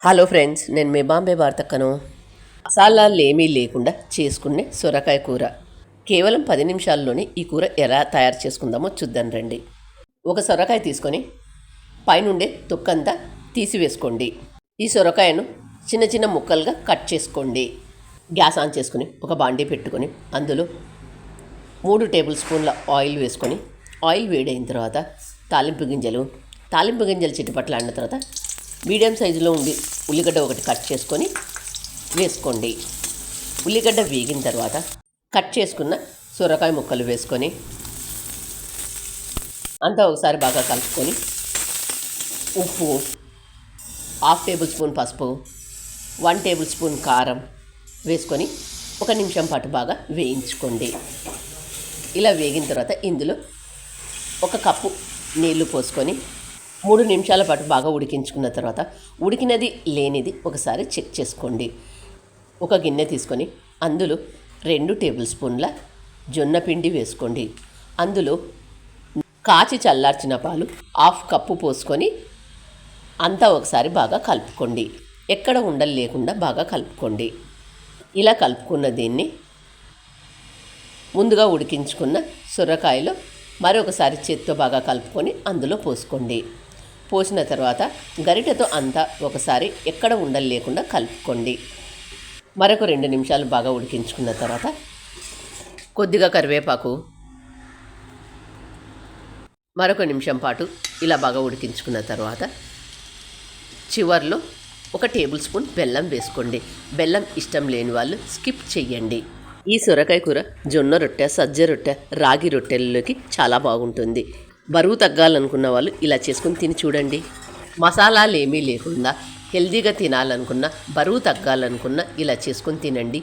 Hello friends, నేను మీ బాంబే వార్తక్కను. మసాలాలు ఏమీ లేకుండా చేసుకునే సొరకాయ కూర. కేవలం 10 నిమిషాల్లోనే ఈ కూర ఎలా తయారు చేసుకుందామో చూద్దాం రండి. ఒక సొరకాయ తీసుకొని పైనుండే తొక్కంతా తీసివేసుకోండి. ఈ సొరకాయను చిన్న చిన్న ముక్కలుగా కట్ చేసుకోండి. గ్యాస్ ఆన్ చేసుకుని ఒక బాండీ పెట్టుకొని అందులో 3 టేబుల్ స్పూన్ల ఆయిల్ వేసుకొని ఆయిల్ వేడైన తర్వాత తాలింపు గింజలు చిటపట్లాడిన తర్వాత మీడియం సైజులో ఉండి ఉల్లిగడ్డ ఒకటి కట్ చేసుకొని వేసుకోండి. ఉల్లిగడ్డ వేగిన తర్వాత కట్ చేసుకున్న సొరకాయ ముక్కలు వేసుకొని అంతా ఒకసారి బాగా కలుపుకొని ఉప్పు, 1/2 టేబుల్ స్పూన్ పసుపు, 1 టేబుల్ స్పూన్ కారం వేసుకొని 1 నిమిషం పాటు బాగా వేయించుకోండి. ఇలా వేగిన తర్వాత ఇందులో 1 కప్పు నీళ్లు పోసుకొని 3 నిమిషాల పాటు బాగా ఉడికించుకున్న తర్వాత ఉడికినది లేనిది ఒకసారి చెక్ చేసుకోండి. ఒక గిన్నె తీసుకొని అందులో 2 టేబుల్ స్పూన్ల జొన్న పిండి వేసుకోండి. అందులో కాచి చల్లార్చిన పాలు 1/2 కప్పు పోసుకొని అంతా ఒకసారి బాగా కలుపుకోండి. ఎక్కడ ఉండలు లేకుండా బాగా కలుపుకోండి. ఇలా కలుపుకున్న దీన్ని ముందుగా ఉడికించుకున్న సొరకాయలో మరొకసారి చేత్తో బాగా కలుపుకొని అందులో పోసుకోండి. పోసిన తర్వాత గరిటెతో అంతా ఒకసారి ఎక్కడ ఉండలు లేకుండా కలుపుకోండి. మరొక 2 నిమిషాలు బాగా ఉడికించుకున్న తర్వాత కొద్దిగా కరివేపాకు, మరొక నిమిషం పాటు ఇలా బాగా ఉడికించుకున్న తర్వాత చివర్లో 1 టేబుల్ స్పూన్ బెల్లం వేసుకోండి. బెల్లం ఇష్టం లేని వాళ్ళు స్కిప్ చెయ్యండి. ఈ సొరకాయ కూర జొన్న రొట్టె, సజ్జ రొట్టె, రాగి రొట్టెలలోకి చాలా బాగుంటుంది. బరువు తగ్గాలనుకున్న వాళ్ళు ఇలా చేసుకుని తిని చూడండి. మసాలాలు ఏమీ లేకుండా హెల్తీగా తినాలనుకున్న, బరువు తగ్గాలనుకున్న ఇలా చేసుకొని తినండి.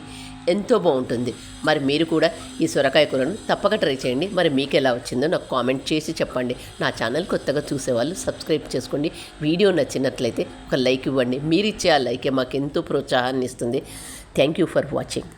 ఎంతో బాగుంటుంది. మరి మీరు కూడా ఈ సొరకాయ కూరను తప్పక ట్రై చేయండి. మరి మీకు ఎలా వచ్చిందో నాకు కామెంట్ చేసి చెప్పండి. నా ఛానల్ కొత్తగా చూసేవాళ్ళు సబ్స్క్రైబ్ చేసుకోండి. వీడియో నచ్చినట్లయితే ఒక లైక్ ఇవ్వండి. మీరు ఇచ్చే ఆ లైకే మాకు ఎంతో ప్రోత్సాహాన్ని ఇస్తుంది. Thank you for watching.